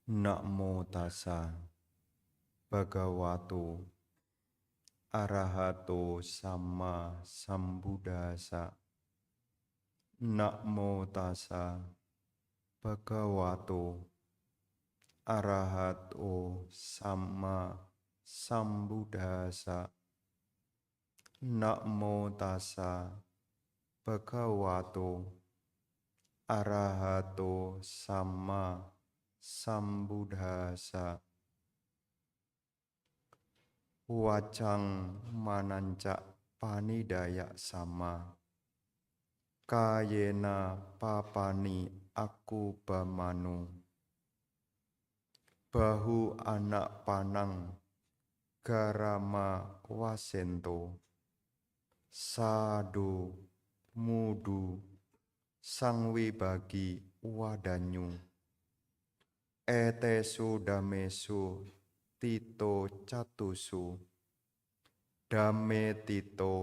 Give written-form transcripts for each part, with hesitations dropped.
Namo tassa bhagavato arahato sama sambuddhassa. Namo tassa bhagavato arahato sama sambuddhassa. Namo tassa bhagavato arahato sama sambuddhassa. Wacang manancak panidaya sama kayena papani aku bamanu bahu anak panang garama wasento sadu mudu sangwi bagi wadanyu etesu damesu tito catusu dame tito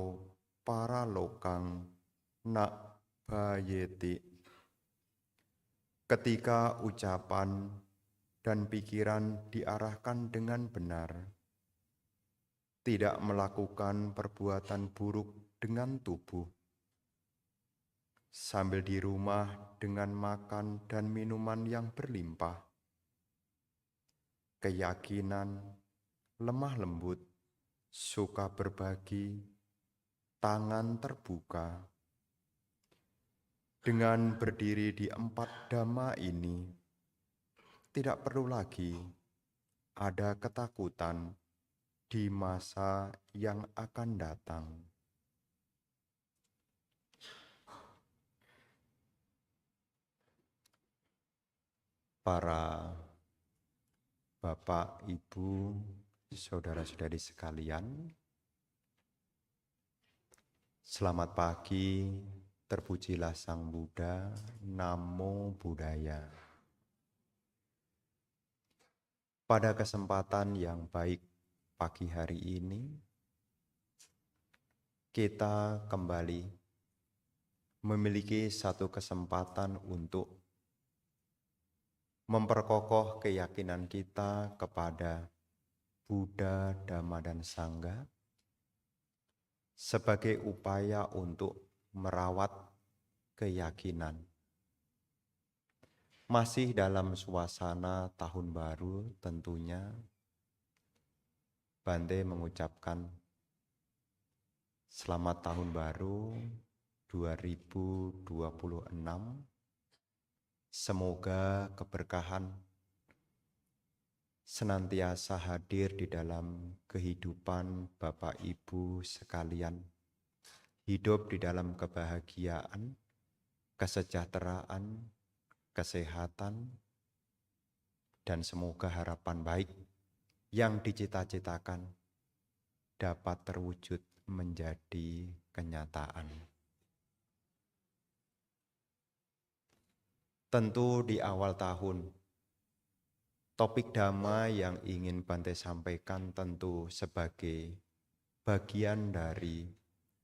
paralokang nak bayeti. Ketika ucapan dan pikiran diarahkan dengan benar, tidak melakukan perbuatan buruk dengan tubuh, sambil di rumah dengan makan dan minuman yang berlimpah, keyakinan, lemah lembut, suka berbagi, tangan terbuka. Dengan berdiri di 4 dhamma ini, tidak perlu lagi ada ketakutan di masa yang akan datang. Para Bapak, Ibu, saudara-saudari sekalian, selamat pagi, terpujilah Sang Buddha, Namo Buddhaya. Pada kesempatan yang baik pagi hari ini, kita kembali memiliki satu kesempatan untuk memperkokoh keyakinan kita kepada Buddha, Dhamma, dan Sangha sebagai upaya untuk merawat keyakinan. Masih dalam suasana tahun baru tentunya, Bante mengucapkan selamat tahun baru 2026. Semoga keberkahan senantiasa hadir di dalam kehidupan Bapak Ibu sekalian. Hidup di dalam kebahagiaan, kesejahteraan, kesehatan, dan semoga harapan baik yang dicita-citakan dapat terwujud menjadi kenyataan. Tentu di awal tahun, topik Dhamma yang ingin Bante sampaikan tentu sebagai bagian dari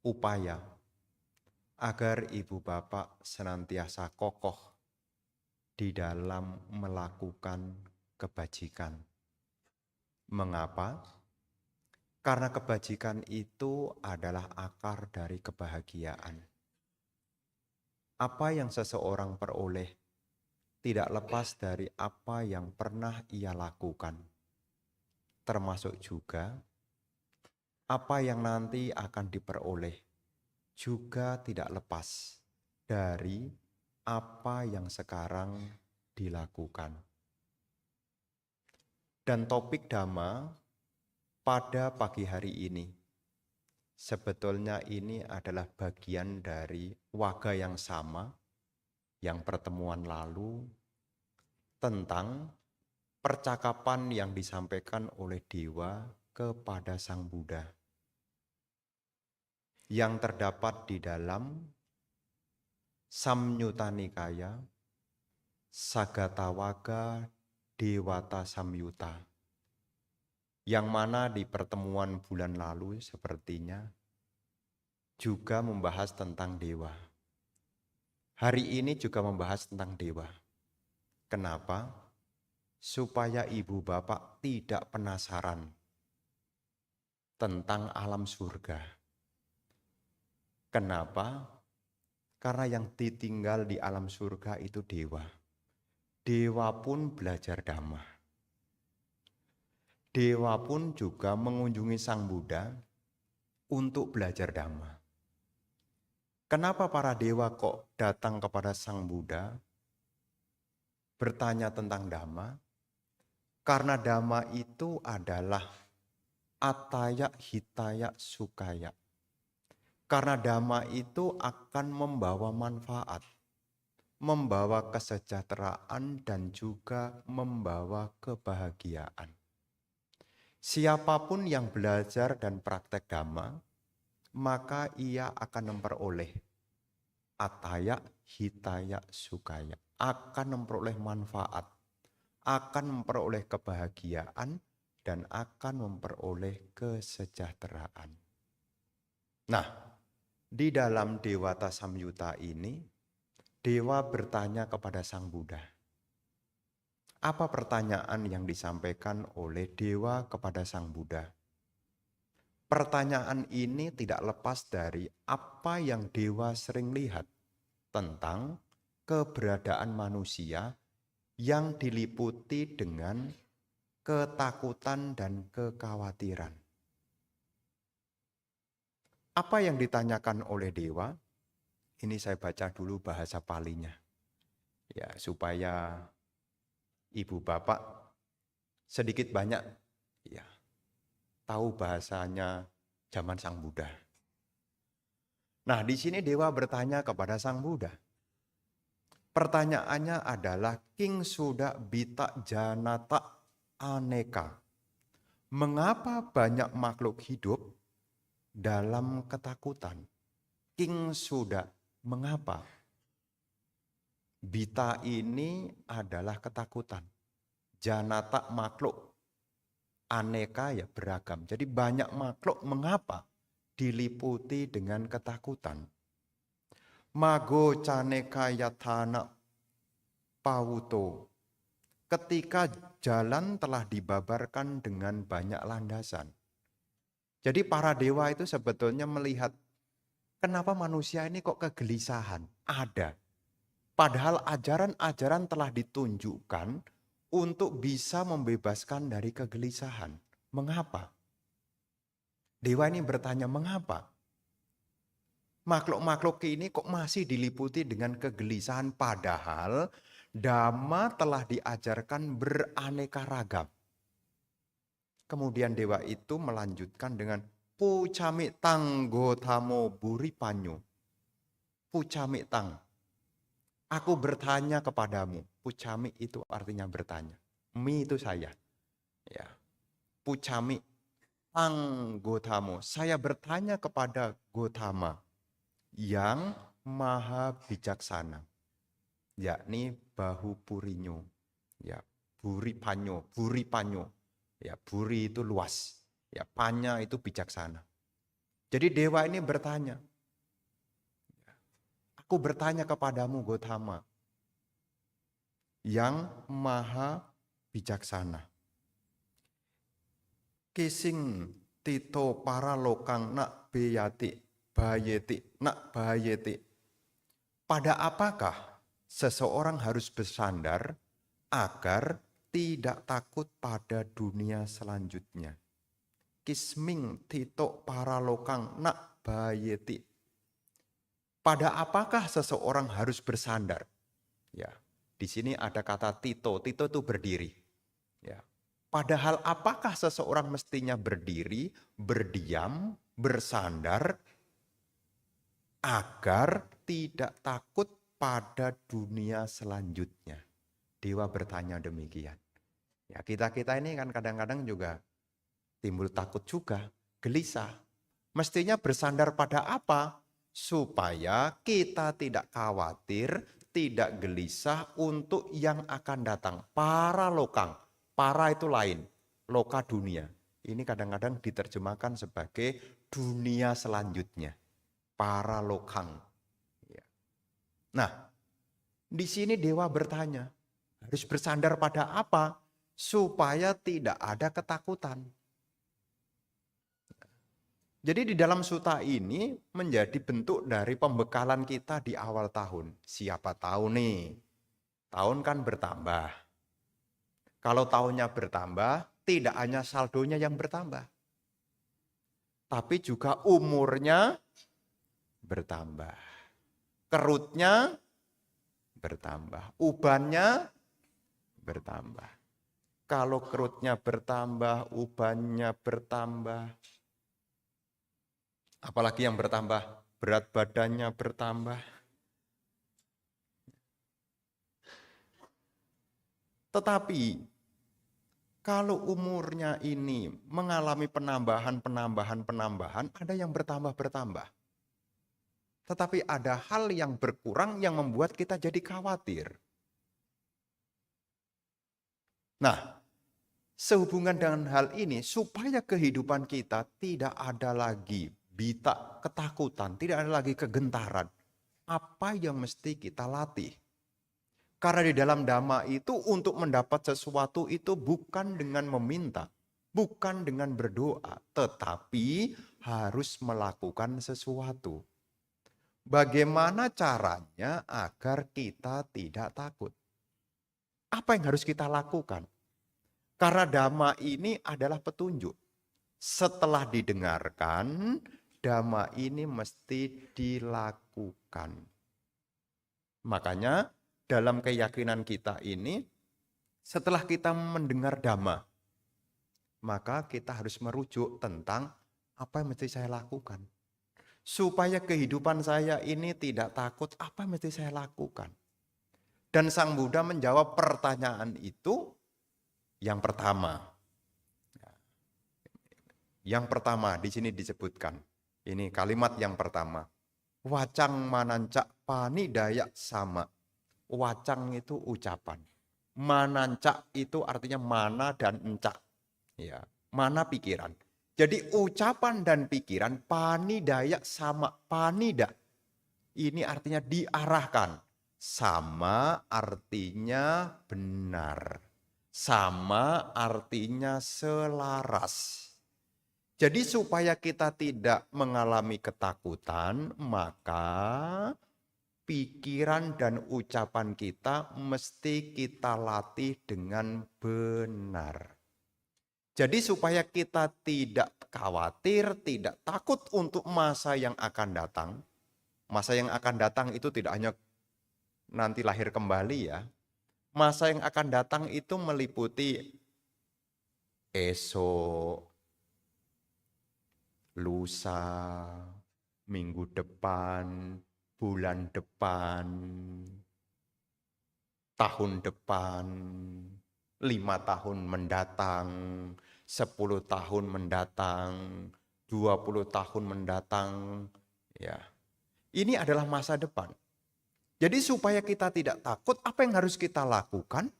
upaya agar Ibu Bapak senantiasa kokoh di dalam melakukan kebajikan. Mengapa? Karena kebajikan itu adalah akar dari kebahagiaan. Apa yang seseorang peroleh tidak lepas dari apa yang pernah ia lakukan, termasuk juga apa yang nanti akan diperoleh juga tidak lepas dari apa yang sekarang dilakukan. Dan topik Dhamma pada pagi hari ini, sebetulnya ini adalah bagian dari waga yang sama yang pertemuan lalu tentang percakapan yang disampaikan oleh Dewa kepada Sang Buddha yang terdapat di dalam Samyutta Nikaya Sagatawaka Dewata Samyutta, yang mana di pertemuan bulan lalu sepertinya juga membahas tentang dewa. Hari ini juga membahas tentang dewa. Kenapa? supaya ibu bapak tidak penasaran tentang alam surga. Kenapa? Karena yang ditinggal di alam surga itu dewa. Dewa pun belajar Dhamma. Dewa pun juga mengunjungi Sang Buddha untuk belajar Dhamma. Kenapa para dewa kok datang kepada Sang Buddha bertanya tentang Dhamma? Karena Dhamma itu adalah ataya, hitaya, sukaya. Karena Dhamma itu akan membawa manfaat, membawa kesejahteraan dan juga membawa kebahagiaan. Siapapun yang belajar dan praktek Dhamma, maka ia akan memperoleh ataya, hitaya, sukaya. Akan memperoleh manfaat, akan memperoleh kebahagiaan, dan akan memperoleh kesejahteraan. Nah, di dalam Dewata Samyutta ini, dewa bertanya kepada Sang Buddha. Apa pertanyaan yang disampaikan oleh dewa kepada Sang Buddha? Pertanyaan ini tidak lepas dari apa yang dewa sering lihat tentang keberadaan manusia yang diliputi dengan ketakutan dan kekhawatiran. Apa yang ditanyakan oleh dewa? Ini saya baca dulu bahasa palinya. Ya, supaya ibu bapak sedikit banyak ya tahu bahasanya zaman Sang Buddha. Nah, di sini dewa bertanya kepada Sang Buddha. Pertanyaannya adalah King Suda Bita Janata Aneka. Mengapa banyak makhluk hidup dalam ketakutan? King Suda, mengapa? Bita ini adalah ketakutan. Janata makhluk. Aneka ya beragam. Jadi banyak makhluk mengapa diliputi dengan ketakutan. Mago caneka yatana pawuto. Ketika jalan telah dibabarkan dengan banyak landasan. Jadi para dewa itu sebetulnya melihat kenapa manusia ini kok kegelisahan? Ada. Padahal ajaran-ajaran telah ditunjukkan untuk bisa membebaskan dari kegelisahan. Mengapa? Dewa ini bertanya, mengapa? Makhluk-makhluk ini kok masih diliputi dengan kegelisahan padahal Dhamma telah diajarkan beraneka ragam. Kemudian dewa itu melanjutkan dengan pucami tang gotamo buripanyo. Pucami tang. Aku bertanya kepadamu. Pucami itu artinya bertanya. Mi itu saya. Ya. Pucami tang gotamo. Saya bertanya kepada Gotama yang maha bijaksana. Yakni Bahupurinyo. Ya, Buripanyo. Ya, buri itu luas. Ya, panya itu bijaksana. Jadi dewa ini bertanya. Aku bertanya kepadamu Gotama yang maha bijaksana. Kising tito para lokang nak beyati bayeti nak bayeti. Pada apakah seseorang harus bersandar agar tidak takut pada dunia selanjutnya? Kisming tito para lokang nak bayeti. Pada apakah seseorang harus bersandar? Ya, di sini ada kata tito. Tito itu berdiri. Ya. Padahal apakah seseorang mestinya berdiri, berdiam, bersandar agar tidak takut pada dunia selanjutnya? Dewa bertanya demikian. Ya, kita ini kan kadang-kadang juga timbul takut juga, gelisah. Mestinya bersandar pada apa? Supaya kita tidak khawatir, tidak gelisah untuk yang akan datang. Para lokang, para itu lain, loka dunia. Ini kadang-kadang diterjemahkan sebagai dunia selanjutnya. Para lokang. Nah, di sini dewa bertanya, harus bersandar pada apa? supaya tidak ada ketakutan. Jadi di dalam suta ini menjadi bentuk dari pembekalan kita di awal tahun. Siapa tahu nih, tahun kan bertambah. Kalau tahunnya bertambah, tidak hanya saldonya yang bertambah, tapi juga umurnya bertambah. Kerutnya bertambah, ubannya bertambah. Kalau kerutnya bertambah, ubannya bertambah, apalagi yang bertambah, berat badannya bertambah. Tetapi kalau umurnya ini mengalami penambahan, ada yang bertambah. Tetapi ada hal yang berkurang yang membuat kita jadi khawatir. Nah, sehubungan dengan hal ini, supaya kehidupan kita tidak ada lagi ketakutan, tidak ada lagi kegentaran. Apa yang mesti kita latih? Karena di dalam Dhamma itu untuk mendapat sesuatu itu bukan dengan meminta, bukan dengan berdoa, tetapi harus melakukan sesuatu. Bagaimana caranya agar kita tidak takut? Apa yang harus kita lakukan? Karena Dhamma ini adalah petunjuk. Setelah didengarkan, Dhamma ini mesti dilakukan. Makanya dalam keyakinan kita ini, setelah kita mendengar Dhamma, maka kita harus merujuk tentang apa yang mesti saya lakukan. Supaya kehidupan saya ini tidak takut, apa yang mesti saya lakukan? Dan Sang Buddha menjawab pertanyaan itu yang pertama. Yang pertama di sini disebutkan. Ini kalimat yang pertama. Wacang manancak panidaya sama. Wacang itu ucapan. Manancak itu artinya mana dan encak. Ya, mana pikiran. Jadi ucapan dan pikiran panidaya sama. Panida. Ini artinya diarahkan. Sama artinya benar. Sama artinya selaras. Jadi supaya kita tidak mengalami ketakutan, maka pikiran dan ucapan kita mesti kita latih dengan benar. Jadi supaya kita tidak khawatir, tidak takut untuk masa yang akan datang. Masa yang akan datang itu tidak hanya nanti lahir kembali ya. Masa yang akan datang itu meliputi esok, lusa, minggu depan, bulan depan, tahun depan, 5 tahun mendatang, 10 tahun mendatang, 20 tahun mendatang. Ya, ini adalah masa depan. Jadi supaya kita tidak takut, apa yang harus kita lakukan?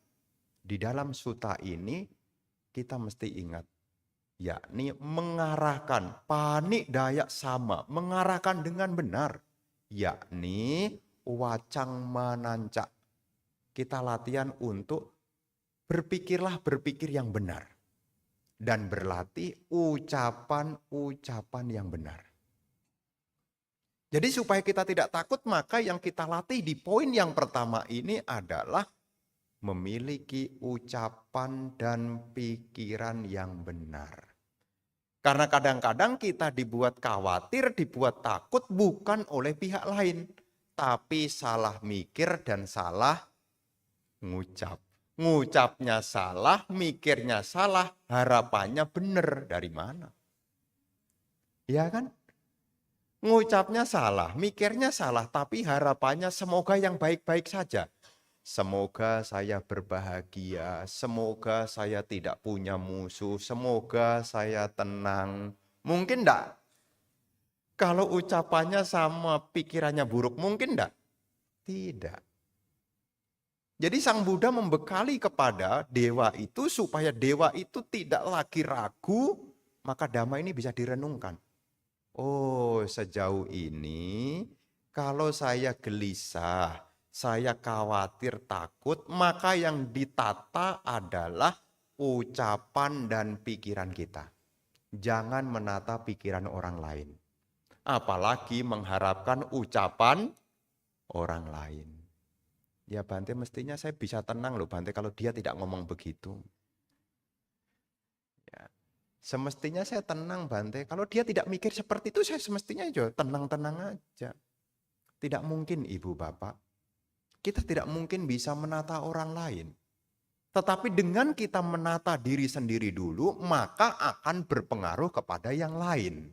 Di dalam suta ini kita mesti ingat, yakni mengarahkan panik daya sama, mengarahkan dengan benar, yakni wacang manancak. Kita latihan untuk berpikir yang benar dan berlatih ucapan-ucapan yang benar. Jadi supaya kita tidak takut, maka yang kita latih di poin yang pertama ini adalah memiliki ucapan dan pikiran yang benar. Karena kadang-kadang kita dibuat khawatir, dibuat takut bukan oleh pihak lain, tapi salah mikir dan salah ngucap. Ngucapnya salah, mikirnya salah, harapannya benar. Dari mana? Ya kan? Ngucapnya salah, mikirnya salah, tapi harapannya semoga yang baik-baik saja. Semoga saya berbahagia, semoga saya tidak punya musuh, semoga saya tenang. Mungkin enggak? Kalau ucapannya sama pikirannya buruk, mungkin enggak? Tidak. Jadi Sang Buddha membekali kepada dewa itu supaya dewa itu tidak lagi ragu, maka Dhamma ini bisa direnungkan. Oh, sejauh ini kalau saya gelisah, saya khawatir, takut, maka yang ditata adalah ucapan dan pikiran kita. Jangan menata pikiran orang lain. Apalagi mengharapkan ucapan orang lain. Ya Bante, mestinya saya bisa tenang loh Bante kalau dia tidak ngomong begitu. Ya. Semestinya saya tenang Bante. Kalau dia tidak mikir seperti itu, saya semestinya juga tenang-tenang aja. Tidak mungkin Ibu Bapak. Kita tidak mungkin bisa menata orang lain. Tetapi dengan kita menata diri sendiri dulu, maka akan berpengaruh kepada yang lain.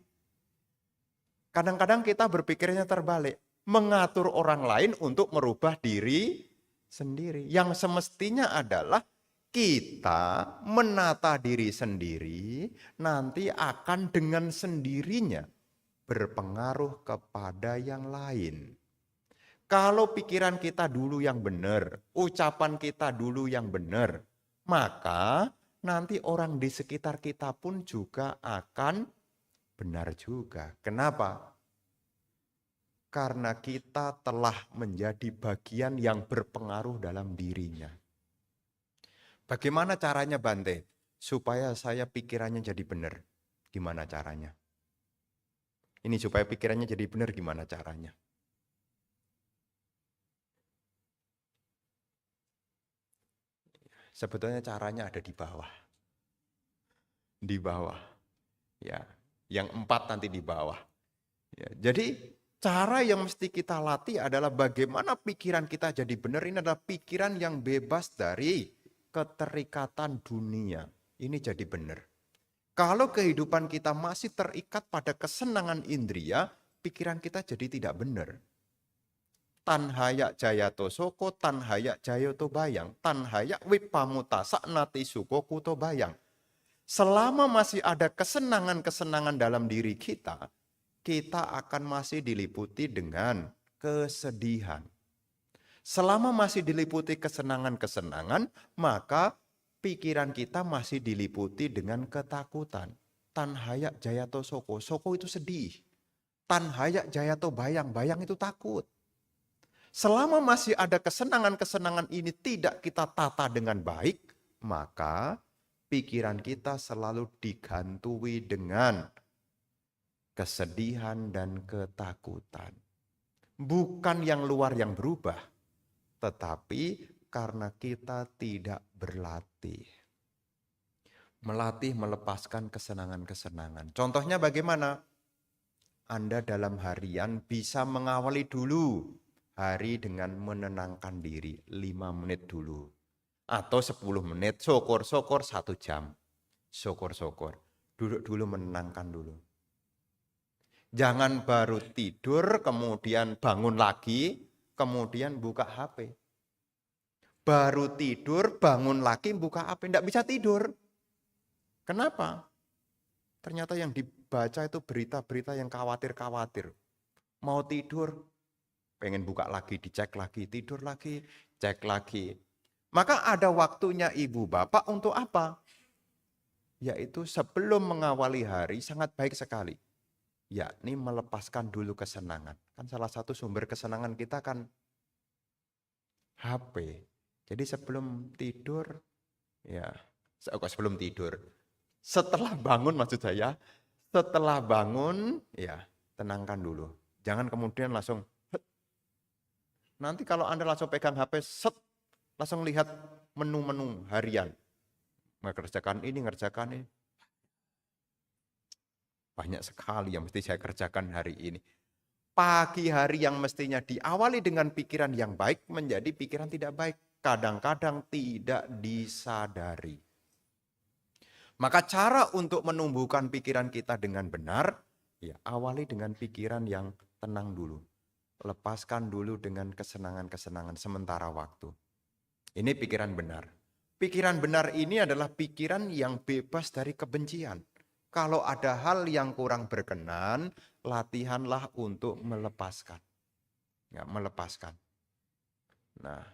Kadang-kadang kita berpikirnya terbalik. Mengatur orang lain untuk merubah diri sendiri. Yang semestinya adalah kita menata diri sendiri, nanti akan dengan sendirinya berpengaruh kepada yang lain. Kalau pikiran kita dulu yang benar, ucapan kita dulu yang benar, maka nanti orang di sekitar kita pun juga akan benar juga. Kenapa? Karena kita telah menjadi bagian yang berpengaruh dalam dirinya. Bagaimana caranya Bante? Supaya saya pikirannya jadi benar. Gimana caranya? Ini supaya pikirannya jadi benar gimana caranya? Sebetulnya caranya ada di bawah. Di bawah. Ya, yang 4 nanti di bawah. Ya, jadi cara yang mesti kita latih adalah bagaimana pikiran kita jadi benar. Ini adalah pikiran yang bebas dari keterikatan dunia. Ini jadi benar. Kalau kehidupan kita masih terikat pada kesenangan indria, pikiran kita jadi tidak benar. Tanhayak jayato soko, tanhayak jayato bayang, tanhayak wipamuta saknati suko kuto bayang. Selama masih ada kesenangan-kesenangan dalam diri kita akan masih diliputi dengan kesedihan. Selama masih diliputi kesenangan-kesenangan, maka pikiran kita masih diliputi dengan ketakutan. Tanhayak jayato soko, soko itu sedih. Tanhayak jayato bayang, bayang itu takut. Selama masih ada kesenangan-kesenangan ini tidak kita tata dengan baik, maka pikiran kita selalu digantui dengan kesedihan dan ketakutan. Bukan yang luar yang berubah, tetapi karena kita tidak berlatih. Melatih melepaskan kesenangan-kesenangan. Contohnya bagaimana? Anda dalam harian bisa mengawali dulu hari dengan menenangkan diri 5 menit dulu. Atau 10 menit, syukur-syukur 1 jam. Syukur-syukur. Duduk dulu menenangkan dulu. Jangan baru tidur, kemudian bangun lagi, kemudian buka HP. Baru tidur, bangun lagi, buka HP. Tidak bisa tidur. Kenapa? Ternyata yang dibaca itu berita-berita yang khawatir-khawatir. Mau tidur, pengen buka lagi, dicek lagi, tidur lagi, cek lagi. Maka ada waktunya ibu bapak untuk apa? Yaitu sebelum mengawali hari sangat baik sekali. Yakni melepaskan dulu kesenangan. Kan salah satu sumber kesenangan kita kan HP. Jadi sebelum tidur, ya sebelum tidur. Setelah bangun maksud saya, setelah bangun, ya tenangkan dulu. Jangan kemudian langsung nanti kalau Anda langsung pegang HP, langsung lihat menu-menu harian. Mengerjakan ini, ngerjakan ini. Banyak sekali yang mesti saya kerjakan hari ini. Pagi hari yang mestinya diawali dengan pikiran yang baik, menjadi pikiran tidak baik. Kadang-kadang tidak disadari. Maka cara untuk menumbuhkan pikiran kita dengan benar, ya awali dengan pikiran yang tenang dulu. Lepaskan dulu dengan kesenangan-kesenangan sementara waktu. Ini pikiran benar. Pikiran benar ini adalah pikiran yang bebas dari kebencian. Kalau ada hal yang kurang berkenan, latihanlah untuk melepaskan. Ya, melepaskan. Nah,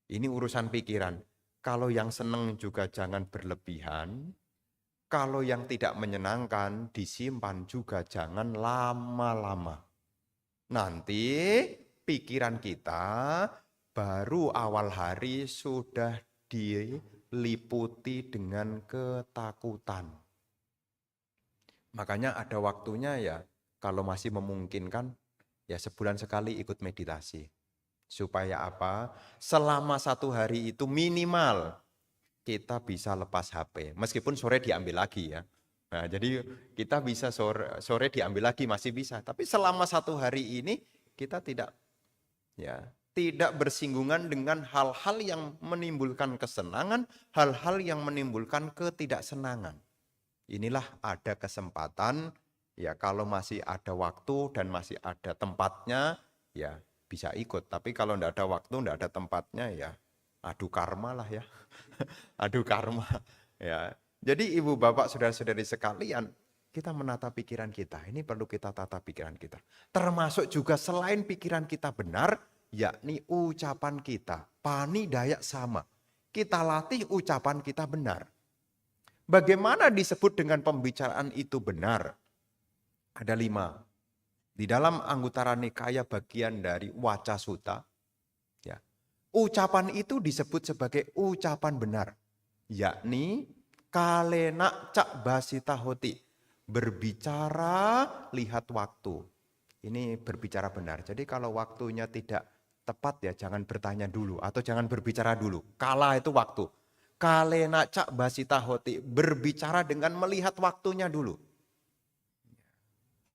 ini urusan pikiran. Kalau yang senang juga jangan berlebihan. Kalau yang tidak menyenangkan, disimpan juga jangan lama-lama. Nanti pikiran kita baru awal hari sudah diliputi dengan ketakutan. Makanya ada waktunya ya, kalau masih memungkinkan, ya sebulan sekali ikut meditasi. Supaya apa? Selama 1 hari itu minimal kita bisa lepas HP. Meskipun sore diambil lagi ya. Nah, jadi kita bisa sore diambil lagi masih bisa. Tapi selama 1 hari ini kita tidak bersinggungan dengan hal-hal yang menimbulkan kesenangan, hal-hal yang menimbulkan ketidaksenangan. Inilah ada kesempatan, ya kalau masih ada waktu dan masih ada tempatnya, ya bisa ikut. Tapi kalau tidak ada waktu, tidak ada tempatnya, ya adu karma lah ya. Adu karma. Ya. Jadi ibu bapak saudara-saudari sekalian, kita menata pikiran kita. Ini perlu kita tata pikiran kita. Termasuk juga selain pikiran kita benar, yakni ucapan kita. Pani Dayak sama. Kita latih ucapan kita benar. Bagaimana disebut dengan pembicaraan itu benar? Ada 5. Di dalam Anguttara Nikaya bagian dari Waca Sutta, ya, ucapan itu disebut sebagai ucapan benar. Yakni kalena cak basita hoti. Berbicara lihat waktu. Ini berbicara benar. Jadi kalau waktunya tidak tepat ya jangan bertanya dulu atau jangan berbicara dulu. Kala itu waktu. Kalena cak basita hoti, berbicara dengan melihat waktunya dulu.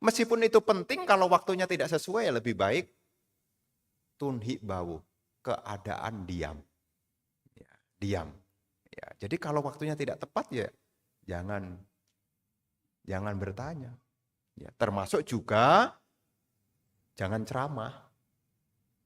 Meskipun itu penting, kalau waktunya tidak sesuai ya lebih baik tunhi bawu, keadaan diam. Ya, diam. Ya, jadi kalau waktunya tidak tepat ya jangan bertanya. Ya, termasuk juga jangan ceramah.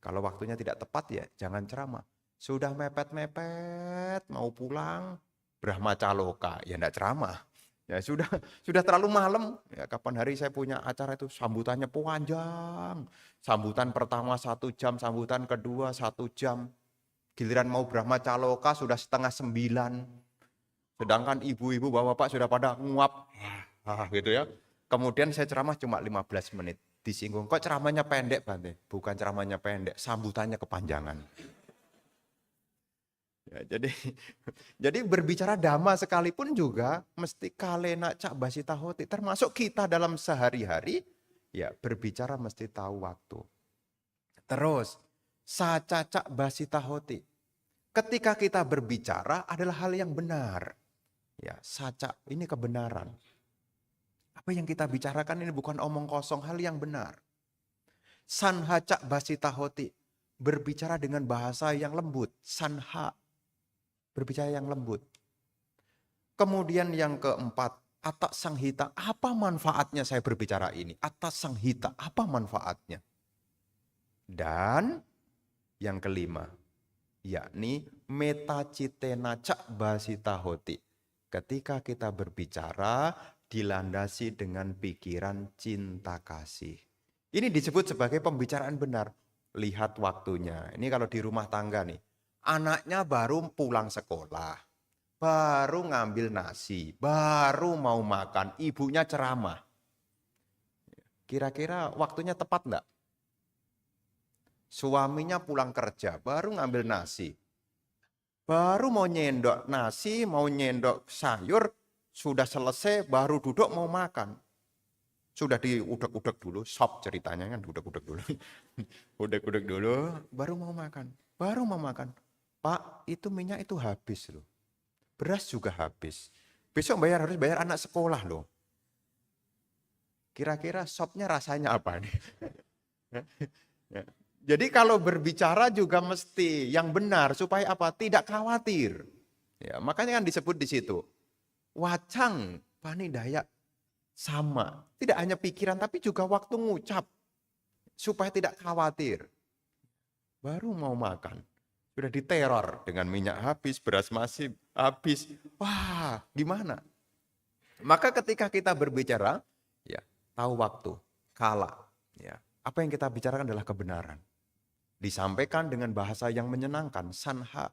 Kalau waktunya tidak tepat ya jangan ceramah. Sudah mepet-mepet, mau pulang, Brahma Caloka, ya enggak ceramah. Ya sudah terlalu malam. Ya, kapan hari saya punya acara itu sambutannya panjang. Sambutan pertama 1 jam, sambutan kedua 1 jam. Giliran mau Brahma Caloka sudah 8:30. Sedangkan ibu-ibu, bapak-bapak sudah pada nguap. Gitu ya. Kemudian saya ceramah cuma 15 menit. Disinggung, kok ceramahnya pendek Bante? Bukan ceramahnya pendek, sambutannya kepanjangan. Ya, jadi berbicara dhamma sekalipun juga mesti kalena cak basita hoti. Termasuk kita dalam sehari-hari ya berbicara mesti tahu waktu. Terus saca cak basita hoti. Ketika kita berbicara adalah hal yang benar. Ya, saca ini kebenaran. Apa yang kita bicarakan ini bukan omong kosong, hal yang benar. Sanha cak basita hoti. Berbicara dengan bahasa yang lembut. Sanha. Berbicara yang lembut. Kemudian yang keempat, atas sanghita, apa manfaatnya saya berbicara ini? Atas sanghita, apa manfaatnya? Dan yang kelima, yakni metacitena cak basita hoti. Ketika kita berbicara, dilandasi dengan pikiran cinta kasih. Ini disebut sebagai pembicaraan benar. Lihat waktunya. Ini kalau di rumah tangga nih. Anaknya baru pulang sekolah, baru ngambil nasi, baru mau makan, ibunya ceramah. Kira-kira waktunya tepat enggak? Suaminya pulang kerja, baru ngambil nasi. Baru mau nyendok nasi, mau nyendok sayur, sudah selesai, baru duduk mau makan. Sudah diudek-udek dulu, sop ceritanya kan, udek-udek dulu. Udek-udek dulu, baru mau makan. Baru mau makan. Pak, itu minyak itu habis loh. Beras juga habis. Besok harus bayar anak sekolah loh. Kira-kira sopnya rasanya apa nih? Jadi kalau berbicara juga mesti yang benar supaya apa? Tidak khawatir. Ya, makanya kan disebut di situ. Wacang Pani Dayak sama. Tidak hanya pikiran tapi juga waktu ngucap. Supaya tidak khawatir. Baru mau makan. Sudah diteror dengan minyak habis, beras masih habis. Wah, gimana? Maka ketika kita berbicara, ya tahu waktu, kala. Ya, apa yang kita bicarakan adalah kebenaran. Disampaikan dengan bahasa yang menyenangkan, sanha.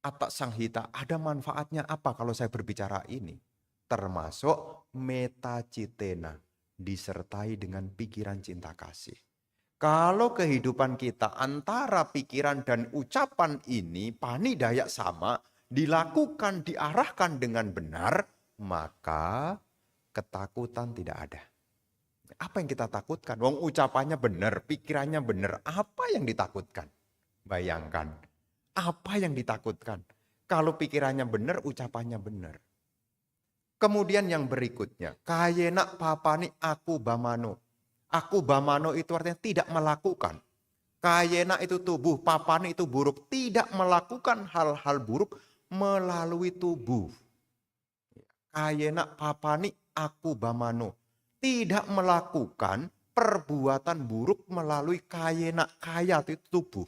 Atak sanghita, ada manfaatnya apa kalau saya berbicara ini? Termasuk metacitena, disertai dengan pikiran cinta kasih. Kalau kehidupan kita antara pikiran dan ucapan ini panidaya sama, dilakukan, diarahkan dengan benar, maka ketakutan tidak ada. Apa yang kita takutkan? Wong ucapannya benar, pikirannya benar. Apa yang ditakutkan? Bayangkan. Apa yang ditakutkan? Kalau pikirannya benar, ucapannya benar. Kemudian yang berikutnya, kayena papani aku bamano. Aku bamano itu artinya tidak melakukan. Kayena itu tubuh, papani itu buruk. Tidak melakukan hal-hal buruk melalui tubuh. Kayena papani aku bamano. Tidak melakukan perbuatan buruk melalui kayena. Kaya itu tubuh.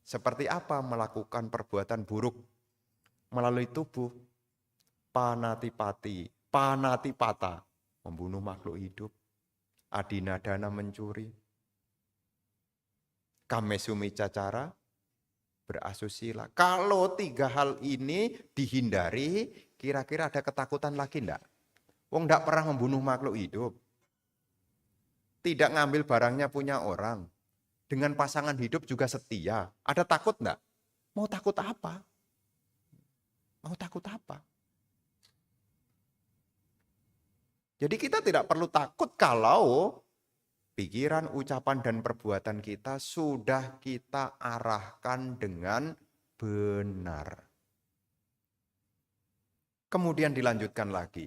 Seperti apa melakukan perbuatan buruk melalui tubuh? Panatipati, panatipata, membunuh makhluk hidup. Adinadana mencuri. Kamesumi cacara, berasusila. Kalau 3 hal ini dihindari, kira-kira ada ketakutan lagi enggak? Wong enggak pernah membunuh makhluk hidup. Tidak ngambil barangnya punya orang. Dengan pasangan hidup juga setia. Ada takut enggak? Mau takut apa? Mau takut apa? Jadi kita tidak perlu takut kalau pikiran, ucapan, dan perbuatan kita sudah kita arahkan dengan benar. Kemudian dilanjutkan lagi.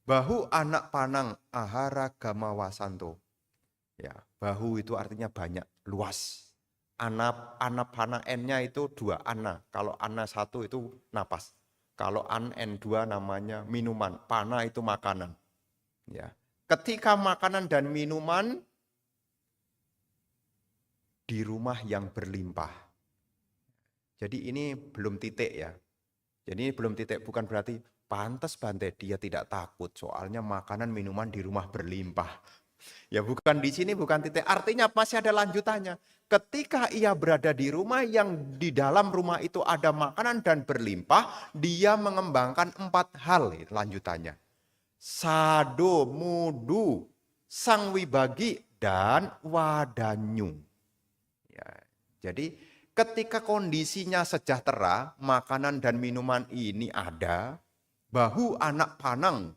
Bahu anak panang ahara gama wasanto. Ya, bahu itu artinya banyak, luas. Anak panang n-nya itu 2 ana. Kalau ana 1 itu napas. Kalau an n2 namanya minuman. Pana itu makanan. Ya. Ketika makanan dan minuman di rumah yang berlimpah. Jadi ini belum titik ya. Jadi ini belum titik, bukan berarti pantas Bante dia tidak takut soalnya makanan minuman di rumah berlimpah. Ya bukan di sini, bukan titik. Artinya masih ada lanjutannya. Ketika ia berada di rumah yang di dalam rumah itu ada makanan dan berlimpah, dia mengembangkan 4 hal lanjutannya. Sado, mudu, sang wibagi, dan wadanyu. Ya, jadi ketika kondisinya sejahtera, makanan dan minuman ini ada, bahu anak panang,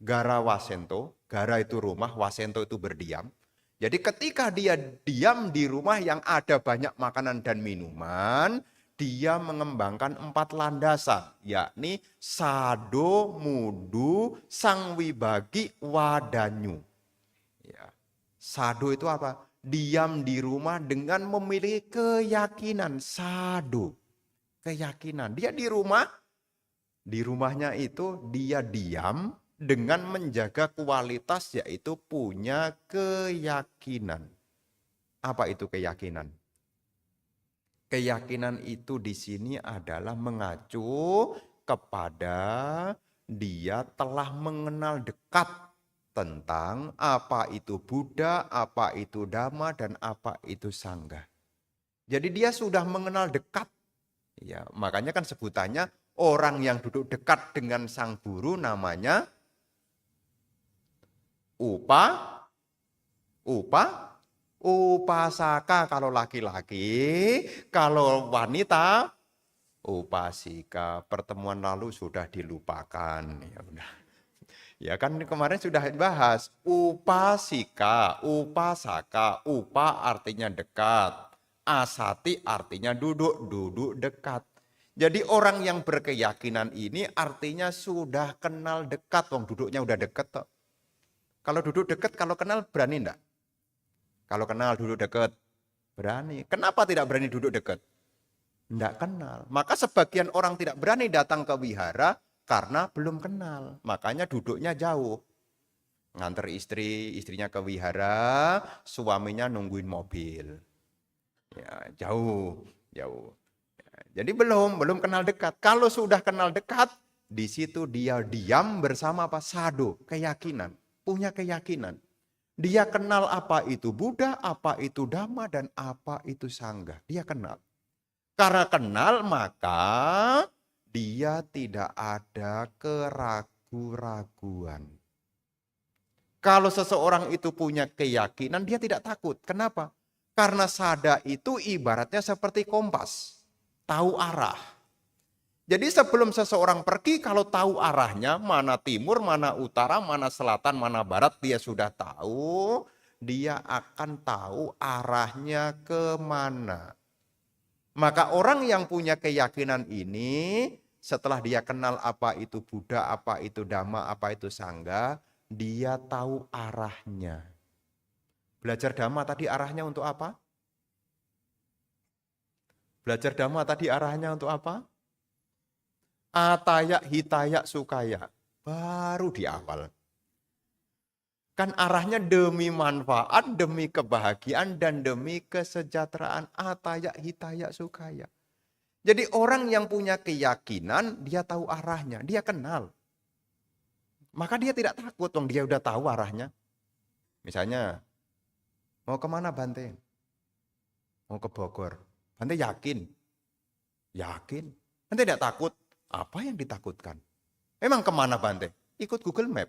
gara wasento, gara itu rumah, wasento itu berdiam. Jadi ketika dia diam di rumah yang ada banyak makanan dan minuman, dia mengembangkan 4 landasan, yakni sado, mudu, sang wibagi, wadanyu. Ya. Sado itu apa? Diam di rumah dengan memiliki keyakinan. Sado, keyakinan. Dia di rumahnya itu dia diam dengan menjaga kualitas, yaitu punya keyakinan. Apa itu keyakinan? Keyakinan itu di sini adalah mengacu kepada dia telah mengenal dekat tentang apa itu Buddha, apa itu Dhamma, dan apa itu Sangha. Jadi dia sudah mengenal dekat. Ya, makanya kan sebutannya orang yang duduk dekat dengan sang guru namanya upasaka kalau laki-laki, kalau wanita upasika. Pertemuan lalu sudah dilupakan. Ya udah. Ya kan kemarin sudah dibahas. Upasika, upasaka, upa artinya dekat. Asati artinya duduk, duduk dekat. Jadi orang yang berkeyakinan ini artinya sudah kenal dekat. Wong duduknya udah dekat toh. Kalau duduk dekat, kalau kenal berani enggak? Kalau kenal duduk dekat, berani. Kenapa tidak berani duduk dekat? Enggak kenal. Maka sebagian orang tidak berani datang ke wihara karena belum kenal. Makanya duduknya jauh. Nganter istri, istrinya ke wihara, suaminya nungguin mobil. Ya, jauh. Ya, jadi belum kenal dekat. Kalau sudah kenal dekat, di situ dia diam bersama apa? Sado, keyakinan. Punya keyakinan. Dia kenal apa itu Buddha, apa itu Dhamma, dan apa itu Sangha. Dia kenal. Karena kenal maka dia tidak ada keraguan-raguan. Kalau seseorang itu punya keyakinan, dia tidak takut. Kenapa? Karena sada itu ibaratnya seperti kompas. Tahu arah. Jadi sebelum seseorang pergi, kalau tahu arahnya, mana timur, mana utara, mana selatan, mana barat, dia sudah tahu, dia akan tahu arahnya kemana. Maka orang yang punya keyakinan ini, setelah dia kenal apa itu Buddha, apa itu Dhamma, apa itu Sangha, dia tahu arahnya. Belajar Dhamma tadi arahnya untuk apa? Belajar Dhamma tadi arahnya untuk apa? Ataya, hitaya, sukaya. Baru di awal. Kan arahnya demi manfaat, demi kebahagiaan, dan demi kesejahteraan. Ataya, hitaya, sukaya. Jadi orang yang punya keyakinan, dia tahu arahnya, dia kenal. Maka dia tidak takut, dong dia udah tahu arahnya. Misalnya, mau kemana Bante? Mau ke Bogor. Bante yakin? Yakin. Bante tidak takut. Apa yang ditakutkan? Emang kemana Bante? Ikut Google Map.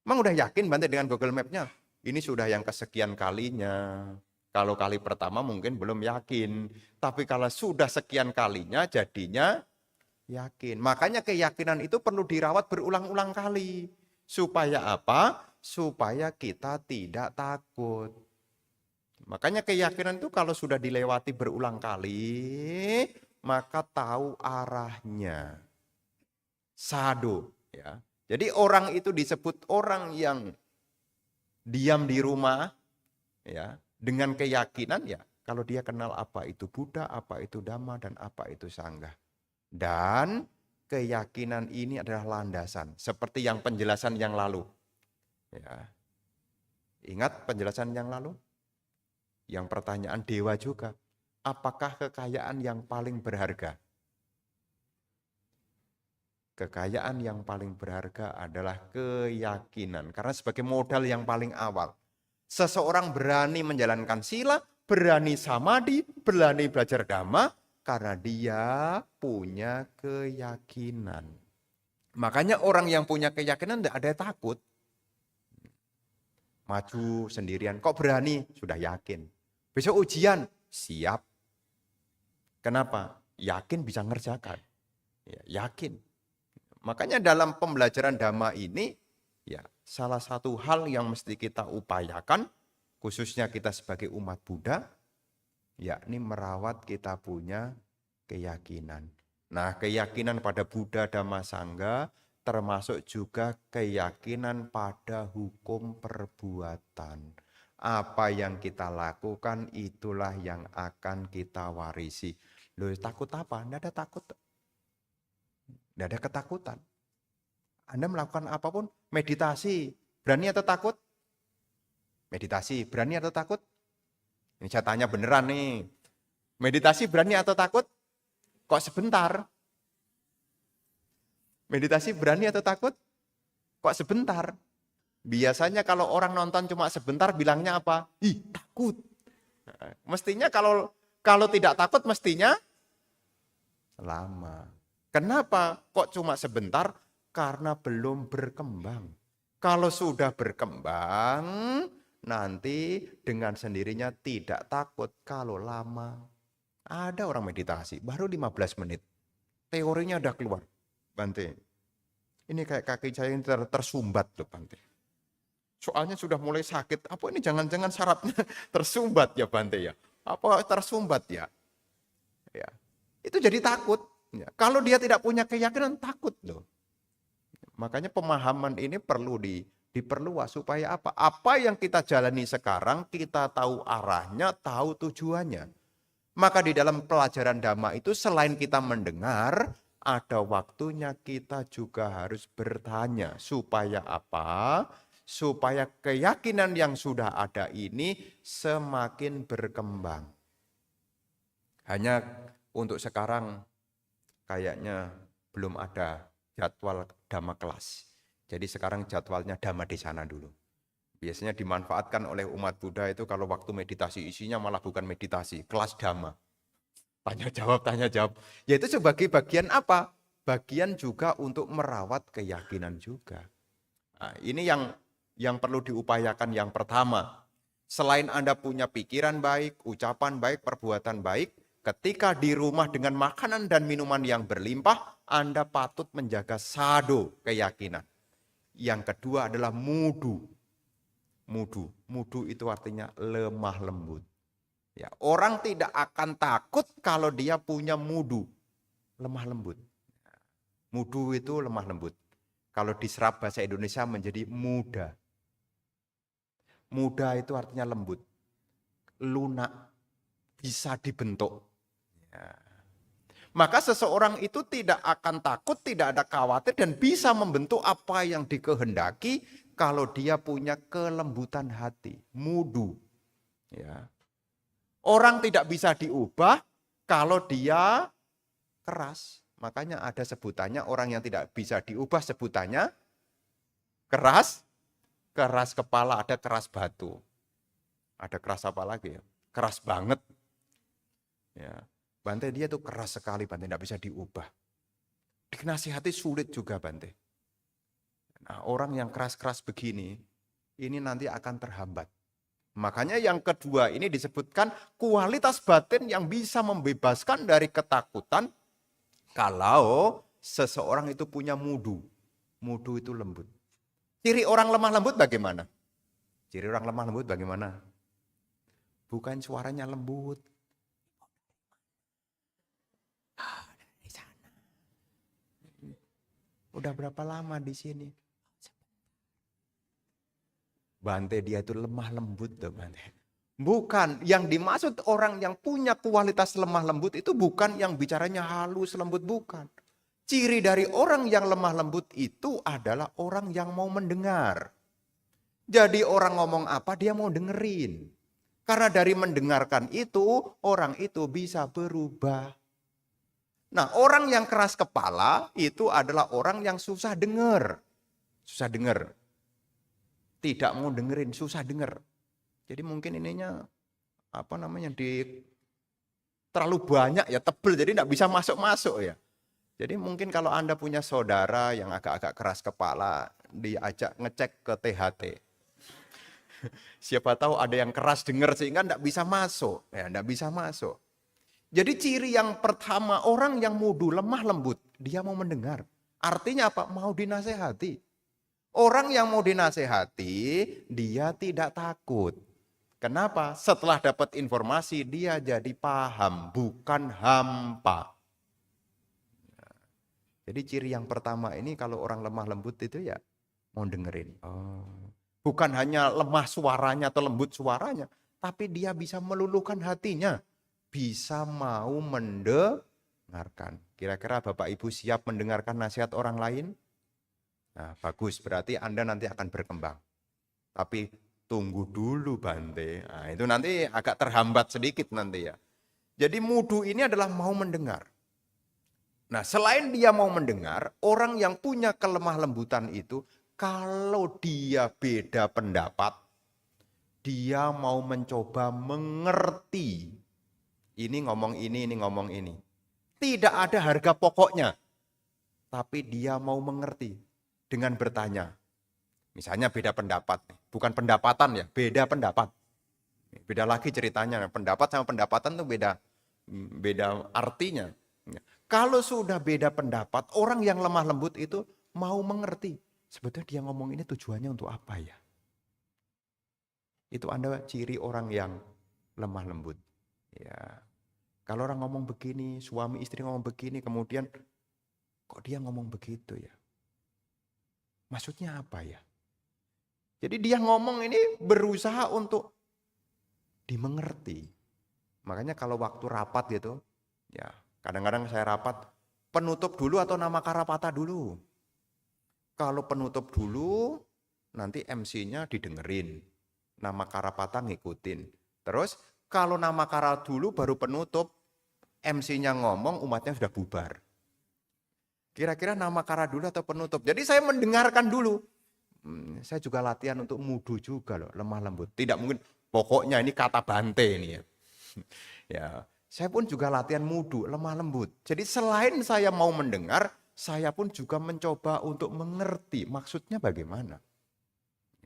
Emang udah yakin Bante dengan Google Map-nya? Ini sudah yang kesekian kalinya. Kalau kali pertama mungkin belum yakin. Tapi kalau sudah sekian kalinya jadinya yakin. Makanya keyakinan itu perlu dirawat berulang-ulang kali. Supaya apa? Supaya kita tidak takut. Makanya keyakinan itu kalau sudah dilewati berulang kali, maka tahu arahnya. Sado, ya. Jadi orang itu disebut orang yang diam di rumah, ya, dengan keyakinan, ya. Kalau dia kenal apa itu Buddha, apa itu Dhamma, dan apa itu Sangha. Dan keyakinan ini adalah landasan, seperti yang penjelasan yang lalu. Ya. Ingat penjelasan yang lalu? Yang pertanyaan dewa juga. Apakah kekayaan yang paling berharga? Kekayaan yang paling berharga adalah keyakinan. Karena sebagai modal yang paling awal. Seseorang berani menjalankan sila, berani samadhi, berani belajar dhamma, karena dia punya keyakinan. Makanya orang yang punya keyakinan tidak ada takut. Maju sendirian, kok berani? Sudah yakin. Besok ujian, siap. Kenapa? Yakin bisa ngerjakan. Ya, yakin. Makanya dalam pembelajaran Dhamma ini, ya salah satu hal yang mesti kita upayakan, khususnya kita sebagai umat Buddha, yakni merawat kita punya keyakinan. Nah, keyakinan pada Buddha, Dhamma, Sangha, termasuk juga keyakinan pada hukum perbuatan. Apa yang kita lakukan itulah yang akan kita warisi. Loh, takut apa? Tidak ada takut. Tidak ada ketakutan. Anda melakukan apapun, meditasi, berani atau takut? Meditasi, berani atau takut? Ini saya tanya beneran nih. Meditasi berani atau takut? Kok sebentar? Meditasi berani atau takut? Kok sebentar? Biasanya kalau orang nonton cuma sebentar bilangnya apa? Ih, takut. Mestinya kalau tidak takut mestinya lama. Kenapa? Kok cuma sebentar? Karena belum berkembang. Kalau sudah berkembang, nanti dengan sendirinya tidak takut kalau lama. Ada orang meditasi, baru 15 menit. Teorinya udah keluar. Bante, ini kayak kaki saya yang tersumbat loh Bante. Soalnya sudah mulai sakit. Apa ini jangan-jangan syaratnya tersumbat ya Bante ya? Apa tersumbat ya? Ya. Itu jadi takut. Ya. Kalau dia tidak punya keyakinan takut loh. Makanya pemahaman ini perlu diperluas supaya apa? Apa yang kita jalani sekarang kita tahu arahnya, tahu tujuannya. Maka di dalam pelajaran Dhamma itu selain kita mendengar, ada waktunya kita juga harus bertanya. Supaya apa? Supaya keyakinan yang sudah ada ini semakin berkembang. Hanya untuk sekarang kayaknya belum ada jadwal Dhamma kelas. Jadi sekarang jadwalnya Dhamma di sana dulu. Biasanya dimanfaatkan oleh umat Buddha itu kalau waktu meditasi isinya malah bukan meditasi, kelas Dhamma. Tanya jawab. Yaitu sebagai bagian apa? Bagian juga untuk merawat keyakinan juga. Nah, ini yang perlu diupayakan yang pertama. Selain Anda punya pikiran baik, ucapan baik, perbuatan baik, ketika di rumah dengan makanan dan minuman yang berlimpah, Anda patut menjaga sado, keyakinan. Yang kedua adalah mudu. Mudu itu artinya lemah lembut. Ya, orang tidak akan takut kalau dia punya mudu, lemah lembut. Mudu itu lemah lembut. Kalau diserap bahasa Indonesia menjadi muda. Muda itu artinya lembut, lunak, bisa dibentuk. Ya. Maka seseorang itu tidak akan takut, tidak ada khawatir, dan bisa membentuk apa yang dikehendaki kalau dia punya kelembutan hati, mudu. Ya. Orang tidak bisa diubah kalau dia keras. Makanya ada sebutannya orang yang tidak bisa diubah, sebutannya keras. Keras kepala, ada keras batu. Ada keras apa lagi ya? Keras banget. Ya. Bante dia tuh keras sekali, Bante, tidak bisa diubah. Dinasihati sulit juga, Bante. Nah, orang yang keras-keras begini, ini nanti akan terhambat. Makanya yang kedua ini disebutkan kualitas batin yang bisa membebaskan dari ketakutan kalau seseorang itu punya mudu. Mudu itu lembut. Ciri orang lemah lembut bagaimana? Ciri orang lemah lembut bagaimana? Bukan suaranya lembut. Dari sana. Udah berapa lama di sini? Bante dia itu lemah lembut tuh, Bante. Bukan, yang dimaksud orang yang punya kualitas lemah lembut itu bukan yang bicaranya halus lembut, bukan. Ciri dari orang yang lemah lembut itu adalah orang yang mau mendengar. Jadi orang ngomong apa dia mau dengerin. Karena dari mendengarkan itu, orang itu bisa berubah. Nah, orang yang keras kepala itu adalah orang yang susah dengar. Susah dengar. Tidak mau dengerin, susah dengar. Jadi mungkin ininya terlalu banyak ya, tebel, jadi tidak bisa masuk-masuk ya. Jadi mungkin kalau Anda punya saudara yang agak-agak keras kepala, diajak ngecek ke THT. Siapa tahu ada yang keras dengar sehingga tidak bisa masuk. Ya, tidak bisa masuk. Jadi ciri yang pertama orang yang mudu, lemah lembut, dia mau mendengar. Artinya apa? Mau dinasehati. Orang yang mau dinasehati, dia tidak takut. Kenapa? Setelah dapat informasi, dia jadi paham, bukan hampa. Jadi ciri yang pertama ini kalau orang lemah lembut itu ya mau dengerin. Bukan hanya lemah suaranya atau lembut suaranya, tapi dia bisa meluluhkan hatinya. Bisa mau mendengarkan. Kira-kira Bapak Ibu siap mendengarkan nasihat orang lain? Nah, bagus, berarti Anda nanti akan berkembang. Tapi tunggu dulu, Bante. Nah, itu nanti agak terhambat sedikit nanti ya. Jadi mudu ini adalah mau mendengar. Nah, selain dia mau mendengar, orang yang punya kelemah lembutan itu, kalau dia beda pendapat, dia mau mencoba mengerti. Ini ngomong ini ngomong ini. Tidak ada harga pokoknya. Tapi dia mau mengerti dengan bertanya. Misalnya beda pendapat. Bukan pendapatan ya, beda pendapat. Beda lagi ceritanya. Pendapat sama pendapatan itu beda artinya. Kalau sudah beda pendapat, orang yang lemah lembut itu mau mengerti. Sebetulnya dia ngomong ini tujuannya untuk apa ya? Itu Anda ciri orang yang lemah lembut. Ya. Kalau orang ngomong begini, suami istri ngomong begini, kemudian kok dia ngomong begitu ya? Maksudnya apa ya? Jadi dia ngomong ini berusaha untuk dimengerti. Makanya kalau waktu rapat gitu, ya kadang-kadang saya rapat, penutup dulu atau nama karapata dulu. Kalau penutup dulu, nanti MC-nya didengerin. Nama karapata ngikutin. Terus kalau nama kara dulu baru penutup, MC-nya ngomong, umatnya sudah bubar. Kira-kira nama kara dulu atau penutup? Jadi saya mendengarkan dulu. Saya juga latihan untuk mudu juga loh, lemah lembut. Tidak mungkin, pokoknya ini kata Bante ini ya. Ya. Saya pun juga latihan mudu, lemah lembut. Jadi selain saya mau mendengar, saya pun juga mencoba untuk mengerti maksudnya bagaimana.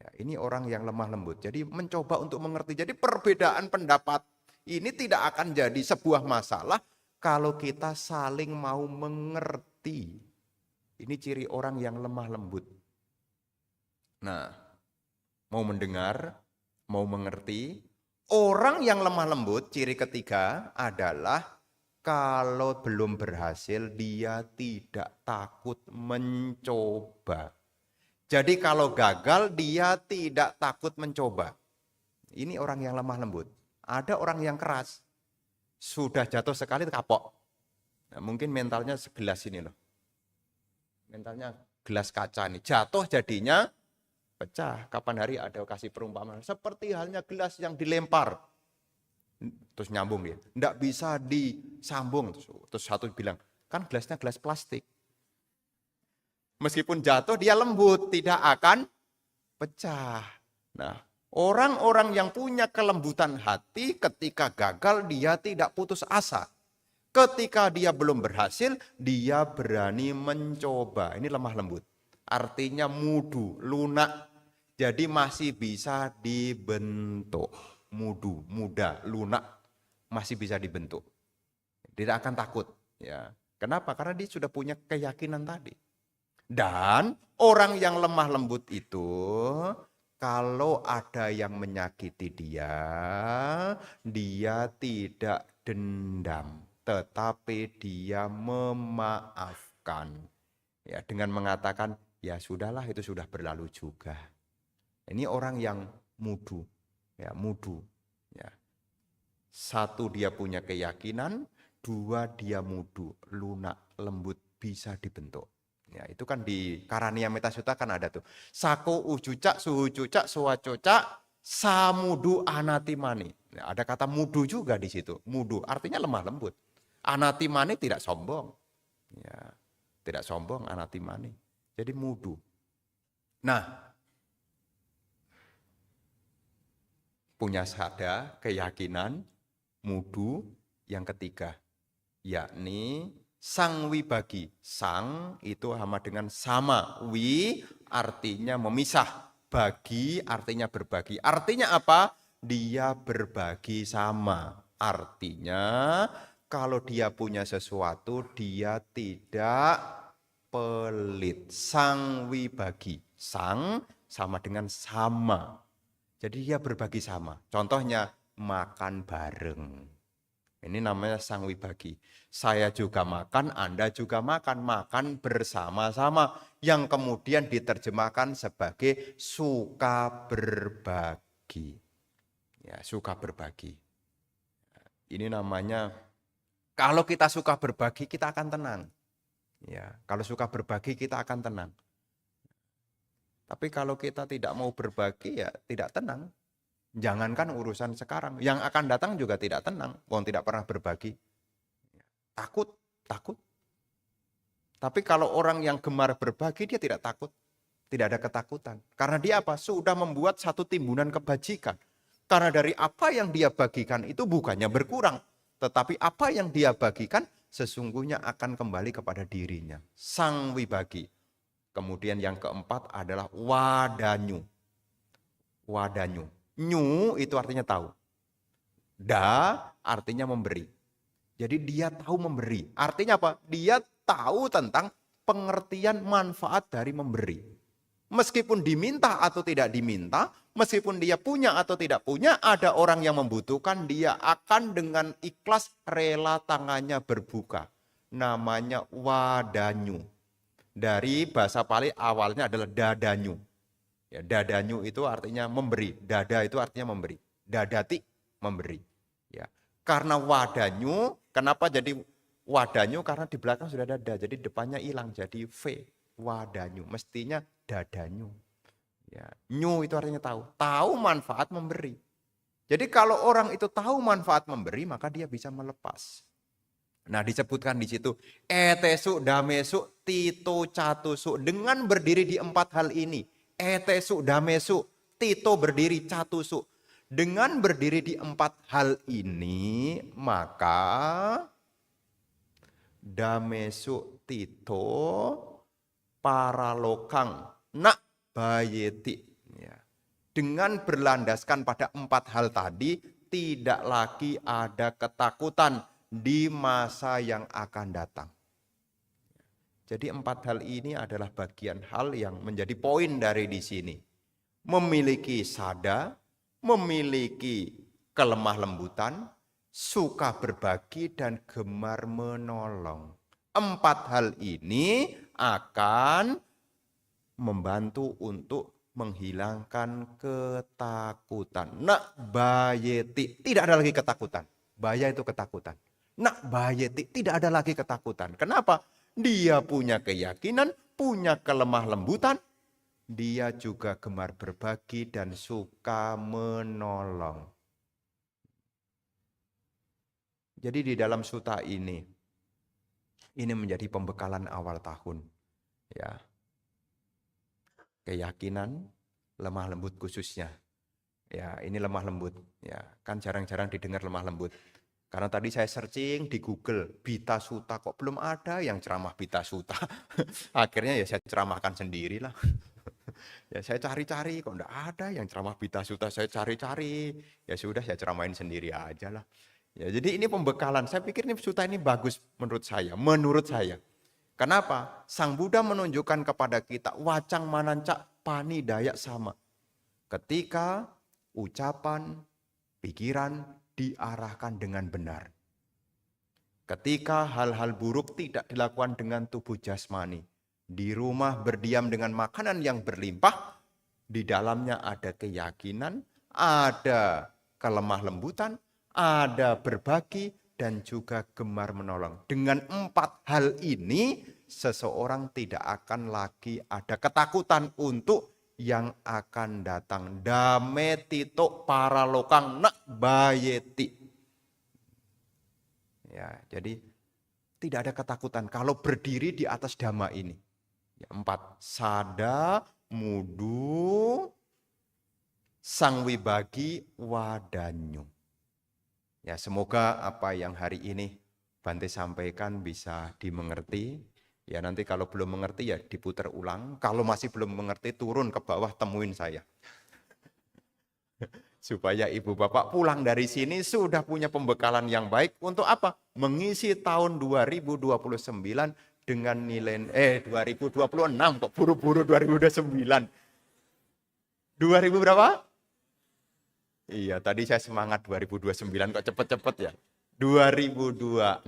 Ya, ini orang yang lemah lembut. Jadi mencoba untuk mengerti. Jadi perbedaan pendapat ini tidak akan jadi sebuah masalah kalau kita saling mau mengerti. Ini ciri orang yang lemah lembut. Nah, mau mendengar, mau mengerti. Orang yang lemah lembut, ciri ketiga adalah kalau belum berhasil, dia tidak takut mencoba. Jadi kalau gagal, dia tidak takut mencoba. Ini orang yang lemah lembut. Ada orang yang keras. Sudah jatuh sekali kapok. Nah, mungkin mentalnya segelas ini loh. Mentalnya gelas kaca nih. Jatuh jadinya pecah. Kapan hari ada kasih perumpamaan. Seperti halnya gelas yang dilempar. Terus nyambung dia. Tidak bisa disambung. Terus satu bilang, kan gelasnya gelas plastik. Meskipun jatuh dia lembut, tidak akan pecah. Nah, orang-orang yang punya kelembutan hati ketika gagal dia tidak putus asa. Ketika dia belum berhasil, dia berani mencoba. Ini lemah lembut. Artinya mudu, lunak. Jadi masih bisa dibentuk. Mudu, muda, lunak. Masih bisa dibentuk. Tidak akan takut. Ya. Kenapa? Karena dia sudah punya keyakinan tadi. Dan orang yang lemah lembut itu, kalau ada yang menyakiti dia, dia tidak dendam, tetapi dia memaafkan. Ya, dengan mengatakan, ya sudahlah itu sudah berlalu juga. Ini orang yang mudu, ya mudu. Ya. Satu dia punya keyakinan, dua dia mudu, lunak, lembut, bisa dibentuk. Ya, itu kan di Karania Metasuta kan ada tuh. Sako ujucak, suhucucak, suwacocak, samudu anatimani. Ya, ada kata mudu juga di situ. Mudu artinya lemah lembut. Anatimani tidak sombong. Ya, tidak sombong anatimani. Jadi mudu. Nah, punya sada, keyakinan, mudu. Yang ketiga, yakni sang wibagi. Sang itu sama dengan sama. Wi artinya memisah. Bagi artinya berbagi. Artinya apa? Dia berbagi sama. Artinya kalau dia punya sesuatu, dia tidak pelit. Sang wibagi. Sang sama dengan sama. Jadi dia berbagi sama. Contohnya makan bareng. Ini namanya sang wibagi. Saya juga makan, Anda juga makan. Makan bersama-sama. Yang kemudian diterjemahkan sebagai suka berbagi. Ya, suka berbagi. Ini namanya, kalau kita suka berbagi, kita akan tenang. Ya, kalau suka berbagi, kita akan tenang. Tapi kalau kita tidak mau berbagi, ya tidak tenang. Jangankan urusan sekarang, yang akan datang juga tidak tenang, wong tidak pernah berbagi. Takut. Tapi kalau orang yang gemar berbagi, dia tidak takut. Tidak ada ketakutan. Karena dia apa? Sudah membuat satu timbunan kebajikan. Karena dari apa yang dia bagikan itu bukannya berkurang. Tetapi apa yang dia bagikan sesungguhnya akan kembali kepada dirinya. Sang wibagi. Kemudian yang keempat adalah wadanyu. Wadanyu. Nyu itu artinya tahu. Da artinya memberi. Jadi dia tahu memberi. Artinya apa? Dia tahu tentang pengertian manfaat dari memberi. Meskipun diminta atau tidak diminta, meskipun dia punya atau tidak punya, ada orang yang membutuhkan, dia akan dengan ikhlas rela tangannya berbuka. Namanya wadanyu. Dari bahasa Pali awalnya adalah dadanyu. Ya, dadanyu itu artinya memberi, dada itu artinya memberi, dadati memberi. Ya, karena wadanyu, kenapa jadi wadanyu? Karena di belakang sudah dada, jadi depannya hilang jadi v, wadanyu. Mestinya dadanyu. Ya, nyu itu artinya tahu, tahu manfaat memberi. Jadi kalau orang itu tahu manfaat memberi, maka dia bisa melepas. Nah, disebutkan di situ etesu, damesu, tito, catusu, dengan berdiri di empat hal ini. Etesu, damesu, tito berdiri, catusu. Dengan berdiri di empat hal ini, maka damesu, tito, paralokang, nak bayeti. Ya. Dengan berlandaskan pada 4 hal tadi, tidak lagi ada ketakutan di masa yang akan datang. Jadi 4 hal ini adalah bagian hal yang menjadi poin dari di sini. Memiliki sada, memiliki kelemah lembutan, suka berbagi, dan gemar menolong. 4 hal ini akan membantu untuk menghilangkan ketakutan. Nak bayeti, tidak ada lagi ketakutan. Baya itu ketakutan. Nak bayeti, tidak ada lagi ketakutan. Kenapa? Dia punya keyakinan, punya kelemah lembutan. Dia juga gemar berbagi dan suka menolong. Jadi di dalam suta ini menjadi pembekalan awal tahun. Ya, keyakinan, lemah lembut khususnya. Ya, ini lemah lembut. Ya, kan jarang-jarang didengar lemah lembut. Karena tadi saya searching di Google, Bita Suta, kok belum ada yang ceramah Bita Suta. Akhirnya ya saya ceramahkan sendirilah. Ya saya cari-cari, kok enggak ada yang ceramah Bita Suta, saya cari-cari. Ya sudah, saya ceramahin sendiri aja lah. Ya, jadi ini pembekalan. Saya pikir ini suta ini bagus menurut saya. Kenapa? Sang Buddha menunjukkan kepada kita wacang manancak pani dayak sama. Ketika ucapan, pikiran diarahkan dengan benar. Ketika hal-hal buruk tidak dilakukan dengan tubuh jasmani. Di rumah berdiam dengan makanan yang berlimpah. Di dalamnya ada keyakinan, ada kelemah lembutan, ada berbagi, dan juga gemar menolong. Dengan 4 hal ini, seseorang tidak akan lagi ada ketakutan untuk yang akan datang. Dame tito paralokang nak bayeti. Ya, jadi tidak ada ketakutan kalau berdiri di atas dhamma ini. Ya, 4. Sada, mudu, sangwibagi, wadanyu. Ya, semoga apa yang hari ini Bante sampaikan bisa dimengerti. Ya, nanti kalau belum mengerti ya diputar ulang. Kalau masih belum mengerti, turun ke bawah, temuin saya. Supaya ibu bapak pulang dari sini sudah punya pembekalan yang baik untuk apa? Mengisi tahun 2029 dengan nilai 2026 kok buru-buru 2029. 2000 berapa? Iya, tadi saya semangat 2029 kok cepet-cepet ya. 2026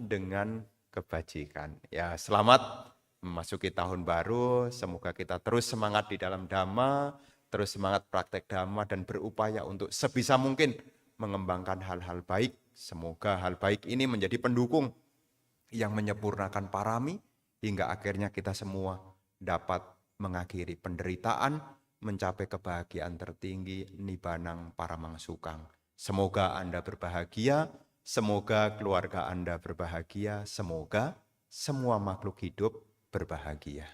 dengan kebajikan. Ya, selamat memasuki tahun baru. Semoga kita terus semangat di dalam Dhamma, terus semangat praktek Dhamma dan berupaya untuk sebisa mungkin mengembangkan hal-hal baik. Semoga hal baik ini menjadi pendukung yang menyempurnakan parami hingga akhirnya kita semua dapat mengakhiri penderitaan, mencapai kebahagiaan tertinggi, Nibbānang Paramangsukang. Semoga Anda berbahagia, semoga keluarga Anda berbahagia, semoga semua makhluk hidup berbahagia.